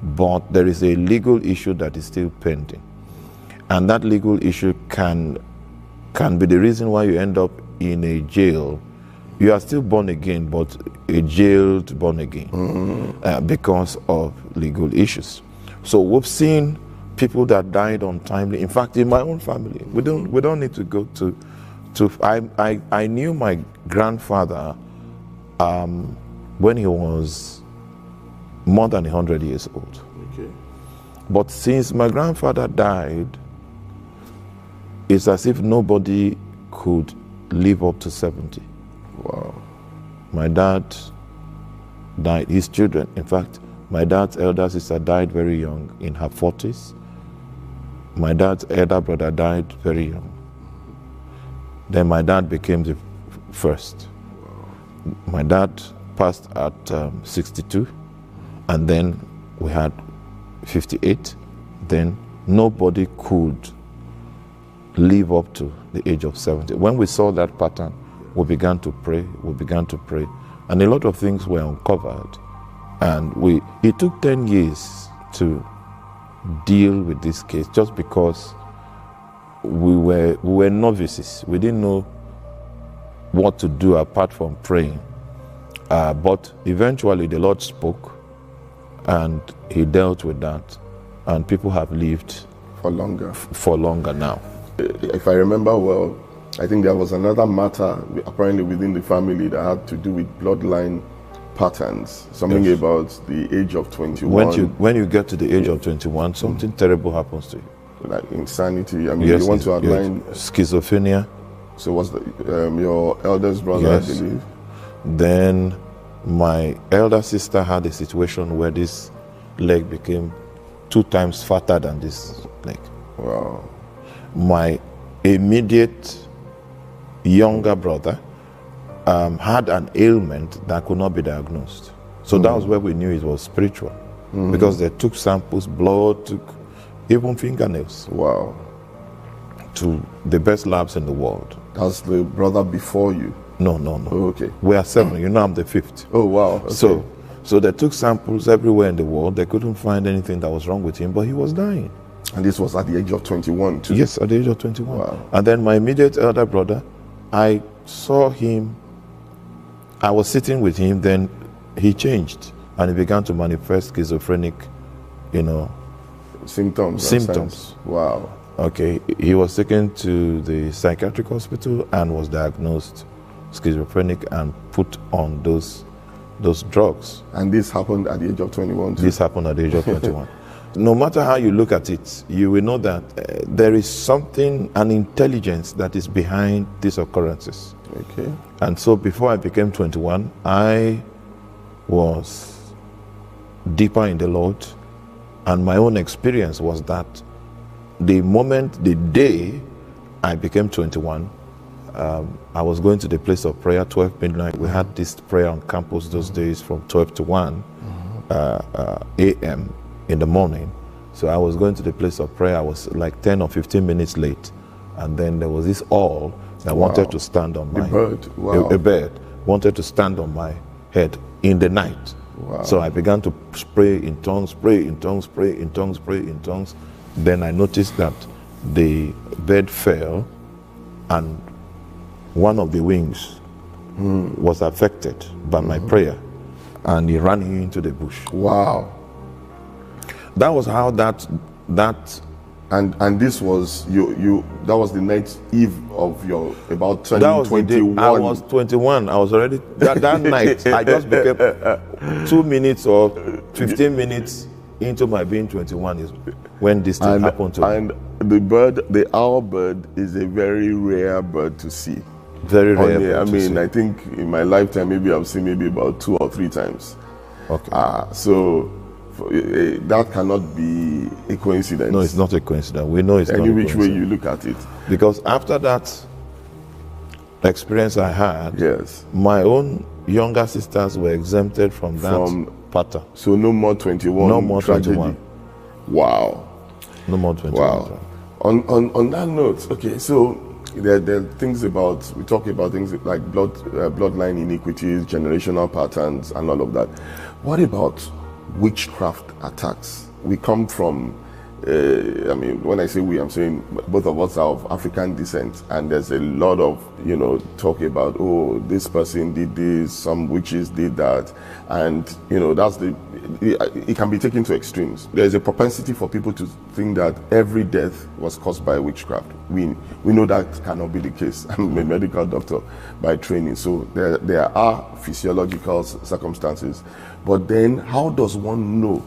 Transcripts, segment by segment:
but there is a legal issue that is still pending. And that legal issue can be the reason why you end up in a jail. You are still born again, but a jailed born again because of legal issues. So we've seen people that died untimely. In fact, in my own family, we don't need to go to. I knew my grandfather when he was more than 100 years old. Okay. But since my grandfather died, it's as if nobody could live up to 70. Wow. My dad died, his children, in fact, my dad's elder sister died very young, in her 40s. My dad's elder brother died very young. Then my dad became the first. Wow. My dad passed at 62, and then we had 58. Then nobody could live up to the age of 70. When we saw that pattern, we began to pray, and a lot of things were uncovered. And it took 10 years to deal with this case, just because we were novices. We didn't know what to do apart from praying. But eventually the Lord spoke, and he dealt with that, and people have lived For longer. For longer now. If I remember well, I think there was another matter apparently within the family that had to do with bloodline patterns. Something Yes. about the age of 21. When you get to the age of 21, something terrible happens to you. Like insanity. I mean, Yes, you want to outline. schizophrenia. So what's your eldest brother, Yes. I believe? Then my elder sister had a situation where this leg became 2 times fatter than this leg. Wow. My immediate younger brother had an ailment that could not be diagnosed. So that was where we knew it was spiritual, because they took samples, blood, took even fingernails Wow. to the best labs in the world. That's the brother before you. No. Oh, okay. We are 7. You know I'm the 5th. Oh, wow. Okay. So they took samples everywhere in the world. They couldn't find anything that was wrong with him, but he was dying. And this was at the age of 21 too? Yes, at the age of 21. Wow. And then my immediate elder brother, I saw him, I was sitting with him, then he changed and he began to manifest schizophrenic, Symptoms. symptoms. Wow. Okay, he was taken to the psychiatric hospital and was diagnosed schizophrenic and put on those drugs. And this happened at the age of 21 too? This happened at the age of 21. No matter how you look at it, you will know that there is something, an intelligence that is behind these occurrences. Okay. And so before I became 21, I was deeper in the Lord, and my own experience was that the day I became 21, I was going to the place of prayer, 12 midnight. We had this prayer on campus those days from 12 to 1 a.m. in the morning. So I was going to the place of prayer. I was like 10 or 15 minutes late. And then there was this owl that wanted to stand on my head. A bird? Wow. A bird wanted to stand on my head in the night. Wow. So I began to pray in tongues, pray in tongues, pray in tongues, pray in tongues. Then I noticed that the bird fell and one of the wings was affected by my prayer, and he ran into the bush. Wow. That was how that And this was you that was the night eve of your about turning that was 21. the day I was 21. I was already that night. I just became 2 minutes or 15 minutes into my being 21 is when this thing happened to me. And the owl bird is a very rare bird to see. Very rare. I think in my lifetime maybe I've seen maybe about 2 or 3 times. Okay. So that cannot be a coincidence. No, it's not a coincidence. We know it's not a any which way coincidence. you look at it. Because after that experience I had, Yes. my own younger sisters were exempted from that pattern. So no more 21. No more tragedy. 21. Wow. No more 21. Wow. On that note, okay, so there are things about, we talk about things like bloodline iniquities, generational patterns, and all of that. What about witchcraft attacks. We come from, I mean, when I say we, I'm saying both of us are of African descent, and there's a lot of, talk about, oh, this person did this, some witches did that, and, that's it can be taken to extremes. There's a propensity for people to think that every death was caused by witchcraft. We know that cannot be the case. I'm a medical doctor by training, so there are physiological circumstances. But then, how does one know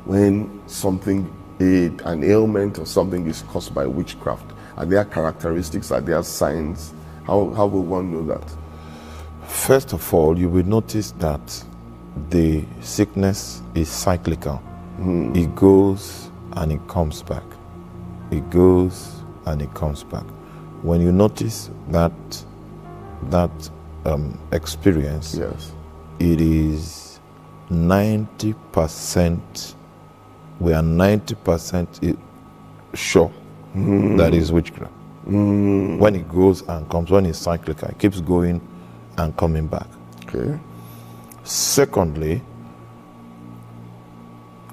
when something, an ailment or something, is caused by witchcraft? Are there characteristics? Are there signs? How will one know that? First of all, you will notice that the sickness is cyclical. It goes and it comes back. It goes and it comes back. When you notice that experience, yes, it is 90%. We are 90% sure that is witchcraft. When it goes and comes, when it's cyclical, it keeps going and coming back. Okay. Secondly,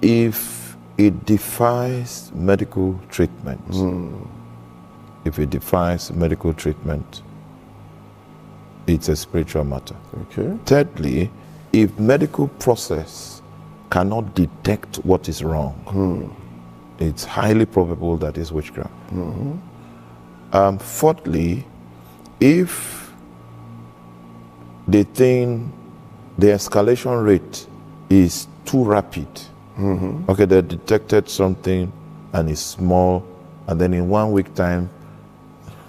if it defies medical treatment, it's a spiritual matter. Okay. Thirdly, if medical process cannot detect what is wrong, it's highly probable that it's witchcraft. Fourthly, if the escalation rate is too rapid, okay, they detected something and it's small, and then in 1 week time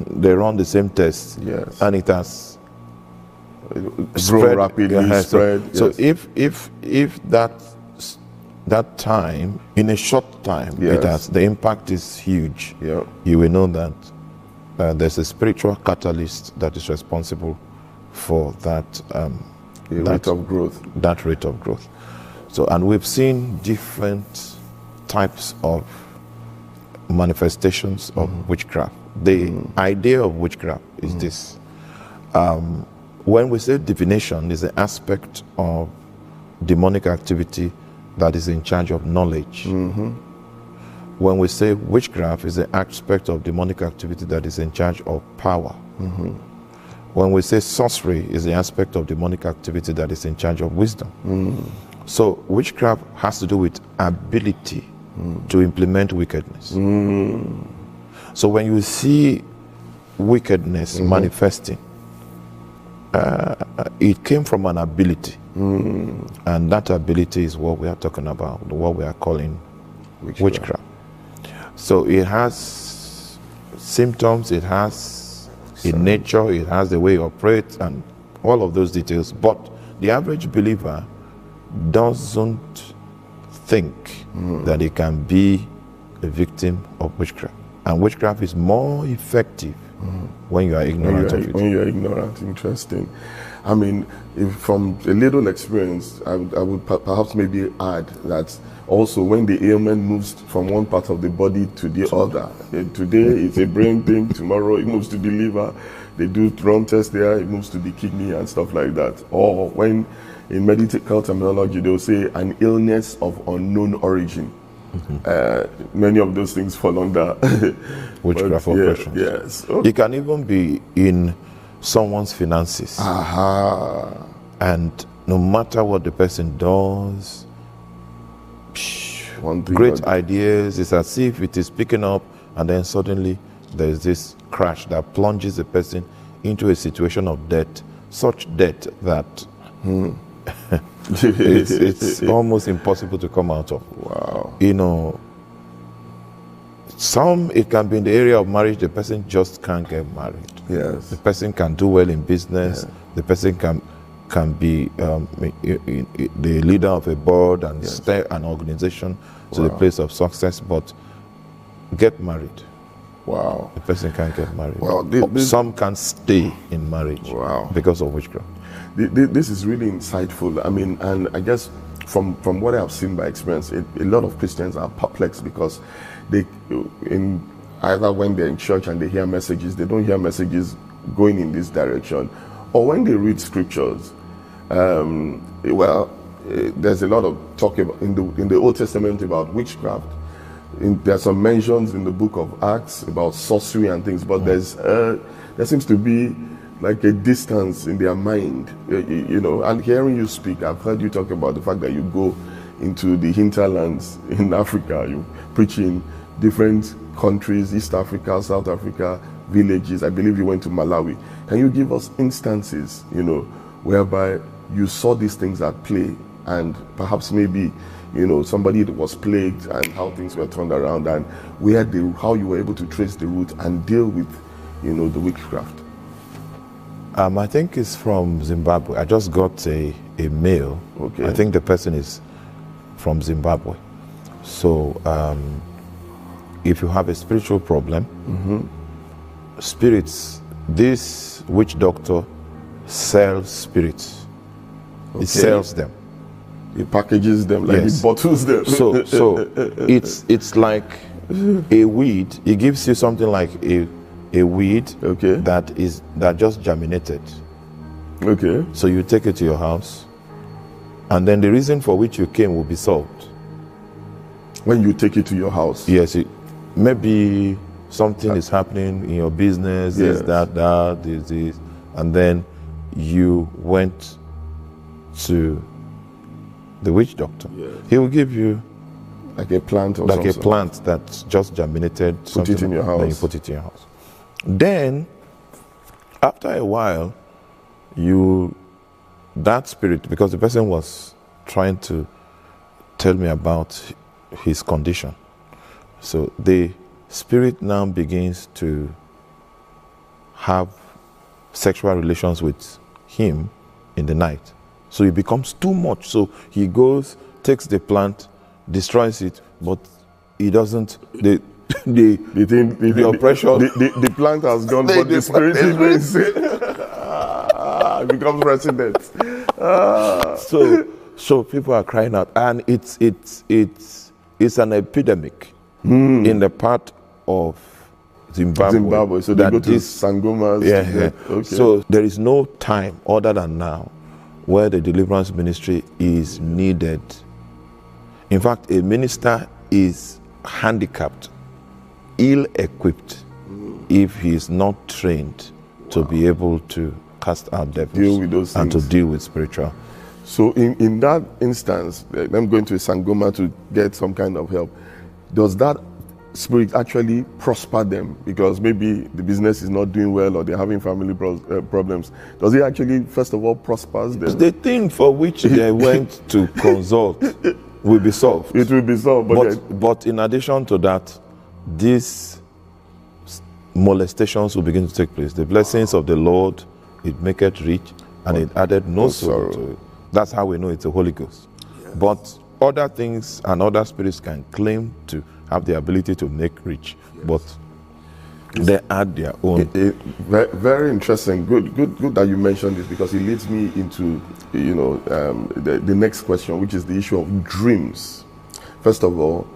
they run the same test, yes, and it has grown rapidly, spread. So if that time, in a short time, yes, the impact is huge. Yeah. You will know that there's a spiritual catalyst that is responsible for that rate of growth. That rate of growth. So, and we've seen different types of manifestations of witchcraft. The idea of witchcraft is this. When we say divination, is an aspect of demonic activity that is in charge of knowledge. When we say witchcraft, is an aspect of demonic activity that is in charge of power. When we say sorcery, is the aspect of demonic activity that is in charge of wisdom. So witchcraft has to do with ability to implement wickedness. So when you see wickedness manifesting, it came from an ability, and that ability is what we are talking about, what we are calling witchcraft. So it has symptoms, it has a nature, it has the way it operates, and all of those details. But the average believer doesn't think that he can be a victim of witchcraft. And witchcraft is more effective when you are ignorant of it. When you are ignorant, interesting. I mean, if from a little experience, I would perhaps maybe add that also when the ailment moves from one part of the body to the other, today it's a brain thing, tomorrow it moves to the liver, they do run test there, it moves to the kidney and stuff like that. Or when in medical terminology they'll say an illness of unknown origin. Many of those things fall under witchcraft operations. Yes. It can even be in someone's finances. And no matter what the person does, great ideas, it's as if it is picking up, and then suddenly there's this crash that plunges the person into a situation of debt, such debt that it's almost impossible to come out of. Wow. You know, it can be in the area of marriage, the person just can't get married. Yes. The person can do well in business, the person can be the leader of a board and steer an organization to the place of success, but get married. Wow. The person can't get married. Well, some can stay in marriage because of witchcraft. This is really insightful. I mean, and I guess from what I have seen by experience, a lot of Christians are perplexed because either when they're in church and they hear messages, they don't hear messages going in this direction, or when they read scriptures, there's a lot of talk about, in the Old Testament about witchcraft. There are some mentions in the book of Acts about sorcery and things, but there seems to be like a distance in their mind, you know. And hearing you speak, I've heard you talk about the fact that you go into the hinterlands in Africa, you preach in different countries, East Africa, South Africa, villages. I believe you went to Malawi. Can you give us instances, you know, whereby you saw these things at play, and perhaps maybe, you know, somebody that was plagued and how things were turned around, and how you were able to trace the root and deal with, you know, the witchcraft? I think it's from Zimbabwe. I just got a mail. Okay. I think the person is from Zimbabwe. So if you have a spiritual problem, spirits, this witch doctor sells spirits. Okay. He sells them. He packages them, like Yes. he bottles them. So it's like a weed. He gives you something like a weed Okay. that just germinated. Okay. So you take it to your house, and then the reason for which you came will be solved. When you take it to your house. Yes, maybe something is happening in your business, Yes. this, and then you went to the witch doctor. Yes. He will give you Like a plant or like something. a plant that just germinated. Put it in your Then you house. put it in your house. Then, after a while, that spirit, because the person was trying to tell me about his condition. So the spirit now begins to have sexual relations with him in the night. So it becomes too much. So he goes, takes the plant, destroys it, but he doesn't. The oppression. The plant has gone, but the spirit remains. It becomes resident. So people are crying out, and it's an epidemic in the part of Zimbabwe. So they that go to Sangomas. Yeah. Okay. So there is no time other than now where the deliverance ministry is needed. In fact, a minister is handicapped, ill-equipped, if he is not trained to be able to cast out devils, deal with those and to things. deal with spiritual. So in that instance, them going to a Sangoma to get some kind of help, does that spirit actually prosper them? Because maybe the business is not doing well, or they're having family problems. Does it actually, first of all, prospers them? The thing for which they went to consult will be solved. It will be solved. But in addition to that, these molestations will begin to take place. The blessings of the Lord, it maketh rich, and it added no sorrow to it. That's how we know it's the Holy Ghost. Yes. But other things and other spirits can claim to have the ability to make rich, but they add their own. Very interesting. Good that you mentioned this, because it leads me into, you know, the next question, which is the issue of dreams. First of all,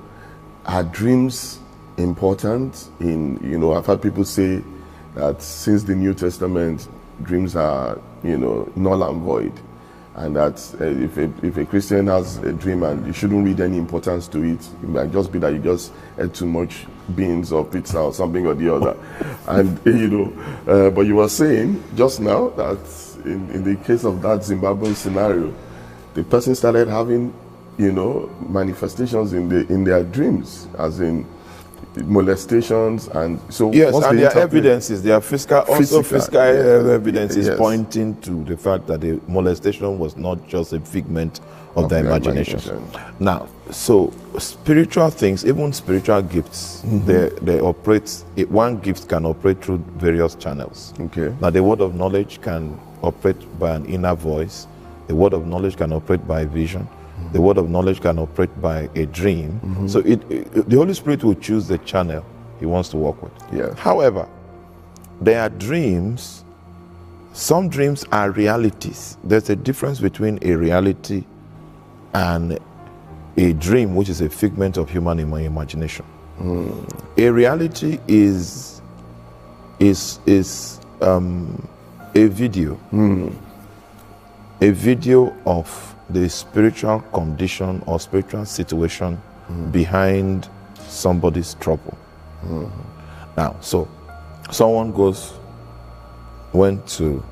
are dreams important? In, you know, I've heard people say that since the New Testament, dreams are, you know, null and void, and that if a Christian has a dream and you shouldn't read any importance to it, it might just be that you just ate too much beans or pizza or something or the other. And you know, but you were saying just now that in the case of that Zimbabwean scenario, the person started having, you know, manifestations in their dreams, as in molestations, and so yes, what's and the their interplay? evidences, their physical evidence is Yes. pointing to the fact that the molestation was not just a figment of their imagination. Now, so spiritual things, even spiritual gifts, they operate. One gift can operate through various channels. Okay. Now, the word of knowledge can operate by an inner voice. The word of knowledge can operate by vision. The word of knowledge can operate by a dream. So the Holy Spirit will choose the channel he wants to work with. Yeah. However, there are dreams. Some dreams are realities. There's a difference between a reality and a dream, which is a figment of human imagination. A reality is a video. A video of the spiritual condition or spiritual situation behind somebody's trouble. Now, so someone went to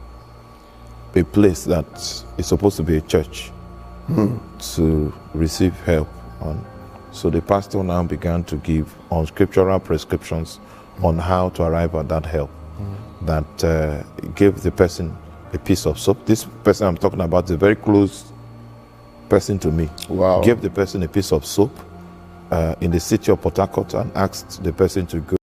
a place that is supposed to be a church to receive help. So the pastor now began to give unscriptural prescriptions on how to arrive at that help. That gave the person a piece of soap. This person I'm talking about is a very close person to me. Wow. Gave the person a piece of soap in the city of Port Harcourt and asked the person to go